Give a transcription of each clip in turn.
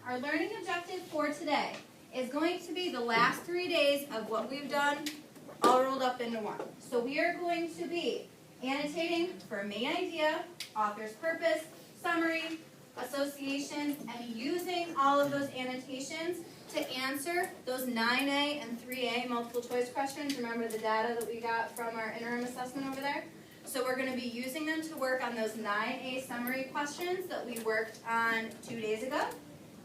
our learning objective for today is going to be the last 3 days of what we've done all rolled up into one. So we are going to be annotating for main idea, author's purpose, summary, associations, and using all of those annotations to answer those 9A and 3A multiple choice questions. Remember the data that we got from our interim assessment over there? So we're going to be using them to work on those 9A summary questions that we worked on 2 days ago,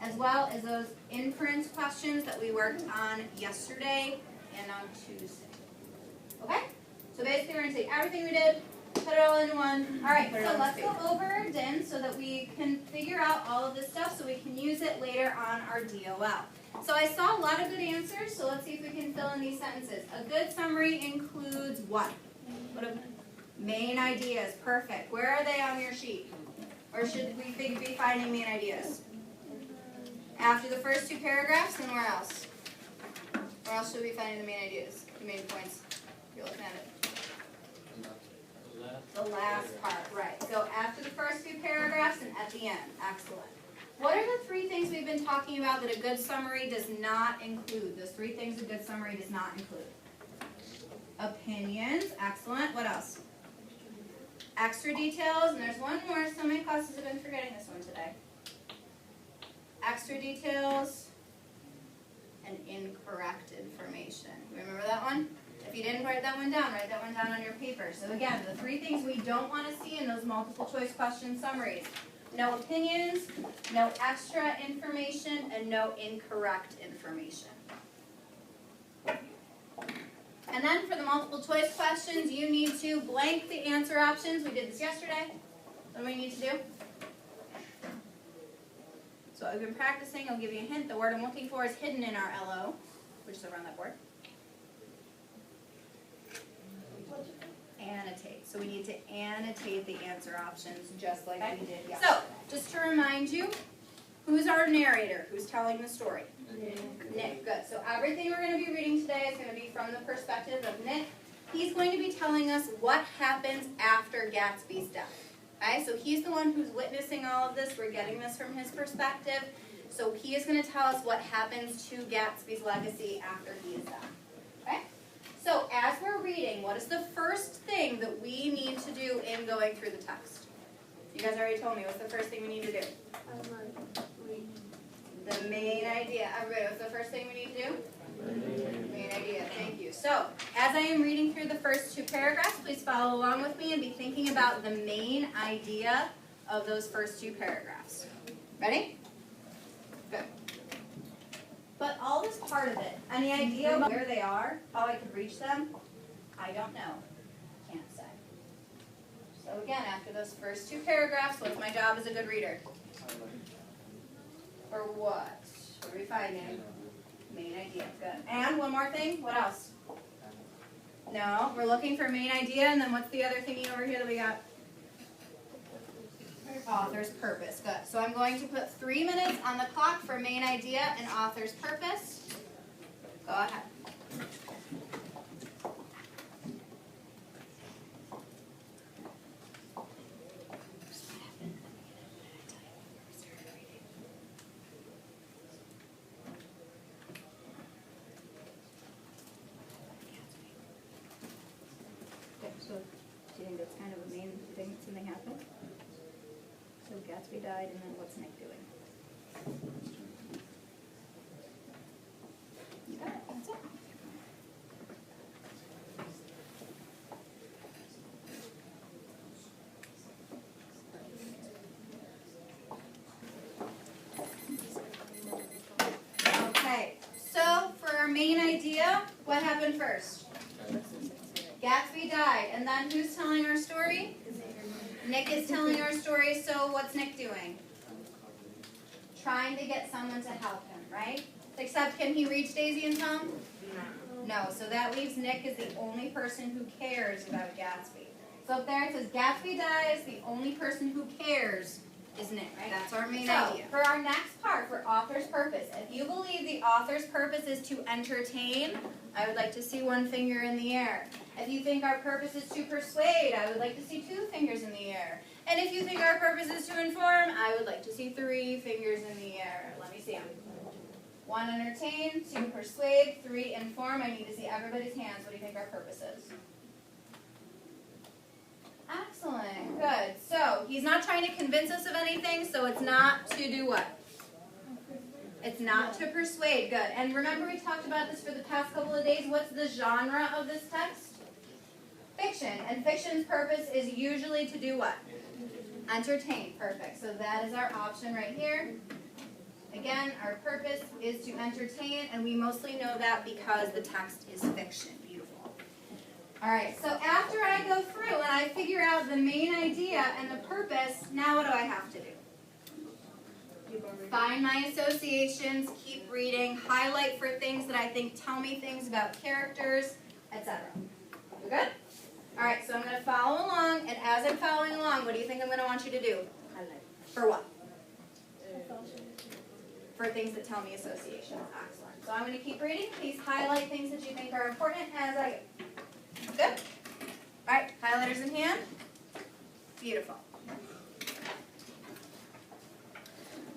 as well as those inference questions that we worked on yesterday and on Tuesday. Okay? So basically we're going to take everything we did, put it all into one. All right, so let's go over our DIN so that we can figure out all of this stuff so we can use it later on our DOL. So I saw a lot of good answers, so let's see if we can fill in these sentences. A good summary includes what? Main ideas, perfect. Where are they on your sheet? Or should we be finding main ideas? After the first 2 paragraphs, and where else? Where else should we be finding the main ideas, the main points? You're looking at it. The last part, right. So after the first 2 paragraphs and at the end. Excellent. What are the 3 things we've been talking about that a good summary does not include? Those 3 things a good summary does not include. Opinions, excellent. What else? Extra details, and there's one more. So many classes have been forgetting this one today. Extra details and incorrect information. Remember that one? If you didn't write that one down on your paper. So again, the 3 things we don't want to see in those multiple choice question summaries. No opinions, no extra information, and no incorrect information. And then for the multiple choice questions, you need to blank the answer options. We did this yesterday. What do we need to do? So I've been practicing. I'll give you a hint. The word I'm looking for is hidden in our LO, which is over on that board. Annotate. So we need to annotate the answer options just like we did yesterday. So, just to remind you, who's our narrator? Who's telling the story? Nick. Good. So everything we're going to be reading today is going to be from the perspective of Nick. He's going to be telling us what happens after Gatsby's death. Okay? So he's the one who's witnessing all of this. We're getting this from his perspective. So he is going to tell us what happens to Gatsby's legacy after he is done. Okay? So as we're reading, what is the first thing that we need to do in going through the text? You guys already told me. What's the first thing we need to do? The main idea. Everybody, what's the first thing we need to do? Main idea. Thank you. So as I am reading through the first 2 paragraphs, please follow along with me and be thinking about the main idea of those first 2 paragraphs. Ready? Good. But all is part of it. Any idea about where they are? How I could reach them? I don't know. Can't say. So again, after those first 2 paragraphs, what's my job as a good reader? For what? What are we finding? Main idea. Good. And one more thing. What else? No, we're looking for main idea, and then what's the other thingy over here that we got? Author's purpose. Good. So I'm going to put 3 minutes on the clock for main idea and author's purpose. Go ahead. Okay, so do you think that's kind of a main thing, something happened? So Gatsby died, and then what's Nick doing? You got it. That's it. Okay. So for our main idea, what happened first? Gatsby died, and then who's telling our story? Nick is telling our story, so what's Nick doing? Trying to get someone to help him, right? Except, can he reach Daisy and Tom? No, so that leaves Nick as the only person who cares about Gatsby. So up there it says, Gatsby dies, the only person who cares is Nick, right? That's our main idea. For our next part, for author's purpose, if you believe the author's purpose is to entertain, I would like to see 1 finger in the air. If you think our purpose is to persuade, I would like to see 2 fingers in the air. And if you think our purpose is to inform, I would like to see 3 fingers in the air. Let me see them. 1, entertain. 2, persuade. 3, inform. I need to see everybody's hands. What do you think our purpose is? Excellent. Good. So he's not trying to convince us of anything, so it's not to do what? It's not to persuade. Good. And remember we talked about this for the past couple of days. What's the genre of this text? Fiction. And fiction's purpose is usually to do what? Entertain. Perfect. So that is our option right here. Again, our purpose is to entertain, and we mostly know that because the text is fiction. Beautiful. All right, so after I go through and I figure out the main idea and the purpose, now what do I have to do? Find my associations, keep reading, highlight for things that I think tell me things about characters, etc. We good? All right, so I'm going to follow along, and as I'm following along, what do you think I'm going to want you to do? Highlight. For what? For things that tell me associations. Excellent. So I'm going to keep reading. Please highlight things that you think are important as I go. Good? All right, highlighters in hand. Beautiful.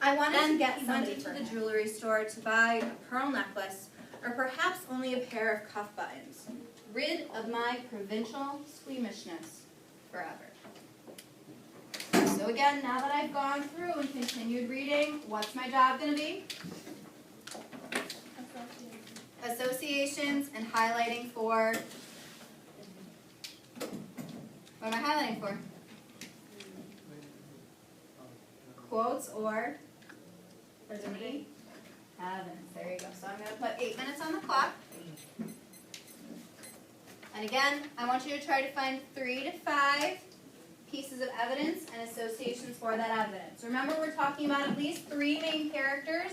I wanted to get somebody to the jewelry store to buy a pearl necklace, or perhaps only a pair of cuff buttons. Rid of my provincial squeamishness forever. So again, now that I've gone through and continued reading, what's my job going to be? Associations and highlighting for... What am I highlighting for? Quotes or... Heavens. There you go. So I'm going to put 8 minutes on the clock. And again, I want you to try to find 3 to 5 pieces of evidence and associations for that evidence. Remember, we're talking about at least 3 main characters,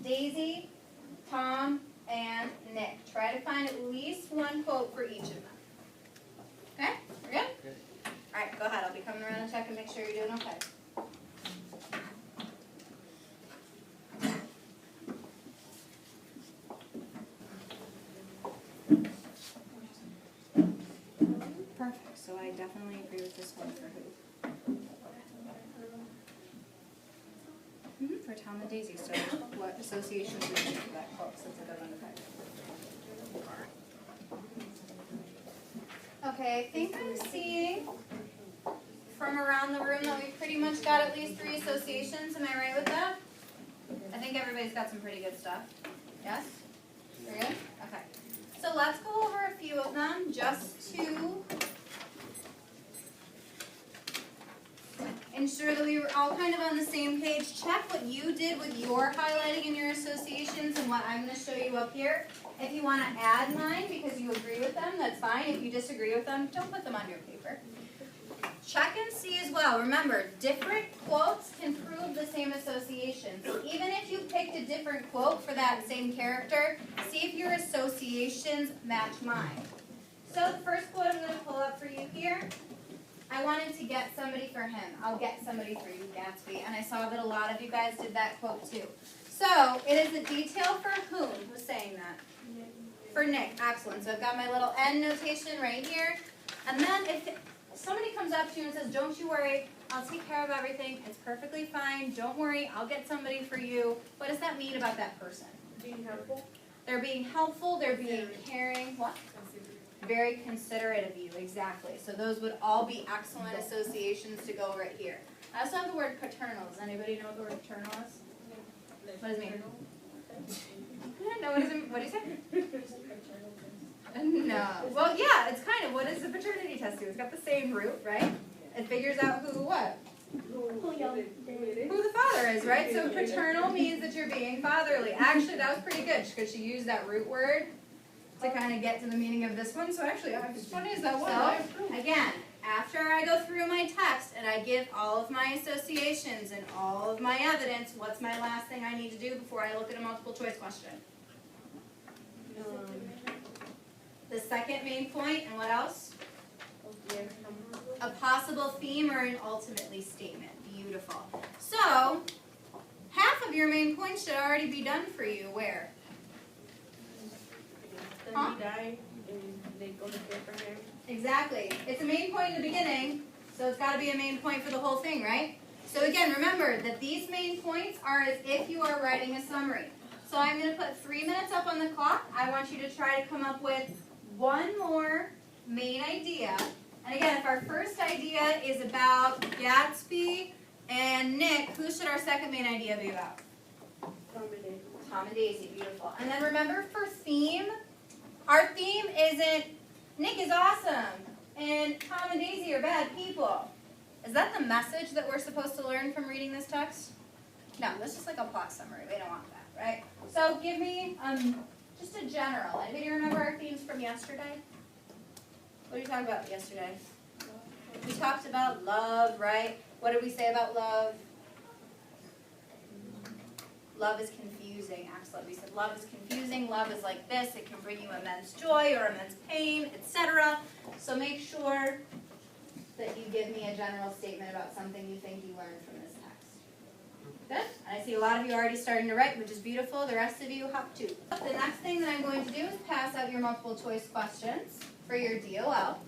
Daisy, Tom, and Nick. Try to find at least 1 quote for each of them. Okay? We're good? Good. All right, go ahead. I'll be coming around and check and make sure you're doing okay. Perfect. So I definitely agree with this one for who? For Tom and Daisy. So what associations would you for that quote? So it's a good one to pick. Okay, I think I'm seeing from around the room that we've pretty much got at least 3 associations. Am I right with that? I think everybody's got some pretty good stuff. Yes? We're good? Okay. So let's go over a few of them just to ensure that we were all kind of on the same page. Check what you did with your highlighting and your associations and what I'm going to show you up here. If you want to add mine because you agree with them, that's fine. If you disagree with them, don't put them on your paper. Check and see as well. Remember, different quotes can prove the same association. So even if you picked a different quote for that same character, see if your associations match mine. So the first quote I'm going to pull up for you here, I wanted to get somebody for him. I'll get somebody for you, Gatsby. And I saw that a lot of you guys did that quote too. So it is a detail for whom? Who's saying that? For Nick. Excellent. So I've got my little N notation right here. And then if somebody comes up to you and says, don't you worry, I'll take care of everything. It's perfectly fine. Don't worry, I'll get somebody for you. What does that mean about that person? Being helpful. They're being helpful. They're being caring. What? Very considerate of you. Exactly. So those would all be excellent associations to go right here. I also have the word paternal. Does anybody know what the word paternal is? What does it mean? No, what do you say? No. Well, yeah, it's kind of, what does the paternity test do? It's got the same root, right? It figures out who what? Who the father is, right? So paternal means that you're being fatherly. Actually, that was pretty good because she used that root word to kind of get to the meaning of this one. So actually, as funny as that was. So, again, after I go through my text and I give all of my associations and all of my evidence, what's my last thing I need to do before I look at a multiple choice question? The second main point, and what else? A possible theme or an ultimately statement. Beautiful. So, half of your main points should already be done for you. Where? Huh? He died and they go to care for him. Exactly. It's a main point in the beginning, so it's got to be a main point for the whole thing, right? So again, remember that these main points are as if you are writing a summary. So I'm going to put 3 minutes up on the clock. I want you to try to come up with one more main idea. And again, if our first idea is about Gatsby and Nick, who should our second main idea be about? Tom and Daisy, beautiful. And then remember for theme, our theme isn't Nick is awesome and Tom and Daisy are bad people. Is that the message that we're supposed to learn from reading this text? No, that's just like a plot summary. We don't want that, right? So give me just a general. Anybody remember our themes from yesterday? What did we talk about yesterday? We talked about love, right? What did we say about love? Love is confusing. Excellent. We said love is confusing. Love is like this. It can bring you immense joy or immense pain, etc. So make sure that you give me a general statement about something you think you learned from this text. Good? And I see a lot of you already starting to write, which is beautiful. The rest of you have to. The next thing that I'm going to do is pass out your multiple choice questions for your DOL.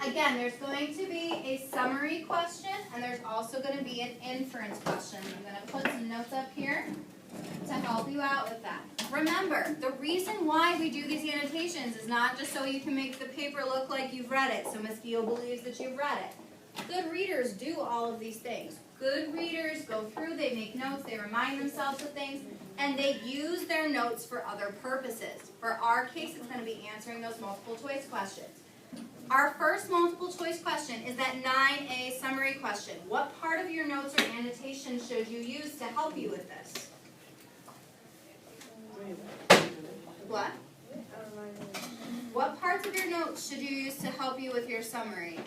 Again, there's going to be a summary question, and there's also going to be an inference question. I'm going to put some notes up here to help you out with that. Remember, the reason why we do these annotations is not just so you can make the paper look like you've read it, so Ms. Giehl believes that you've read it. Good readers do all of these things. Good readers go through, they make notes, they remind themselves of things, and they use their notes for other purposes. For our case, it's going to be answering those multiple choice questions. Our first multiple choice question is that 9A summary question. What part of your notes or annotation should you use to help you with this? What? What parts of your notes should you use to help you with your summary?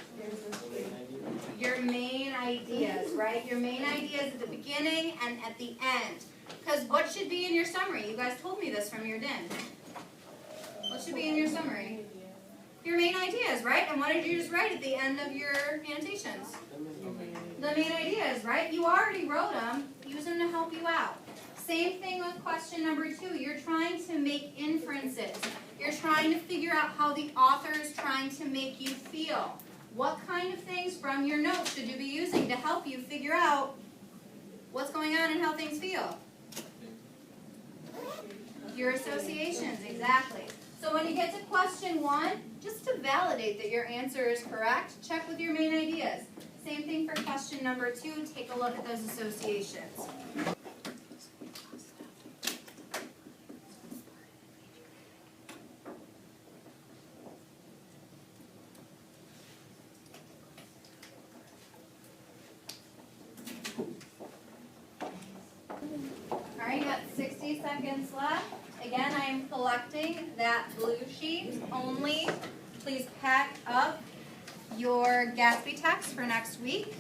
Your main ideas, right? Your main ideas at the beginning and at the end. Because what should be in your summary? You guys told me this from your din. What should be in your summary? Your main ideas, right? And what did you just write at the end of your annotations? The main ideas, right? You already wrote them. Use them to help you out. Same thing with question number 2. You're trying to make inferences. You're trying to figure out how the author is trying to make you feel. What kind of things from your notes should you be using to help you figure out what's going on and how things feel? Your associations, exactly. So when you get to question 1, just to validate that your answer is correct, check with your main ideas. Same thing for question number 2. Take a look at those associations. All right, you got 60 seconds left. Again, I am collecting that blue sheet only. Please pack up your Gatsby text for next week.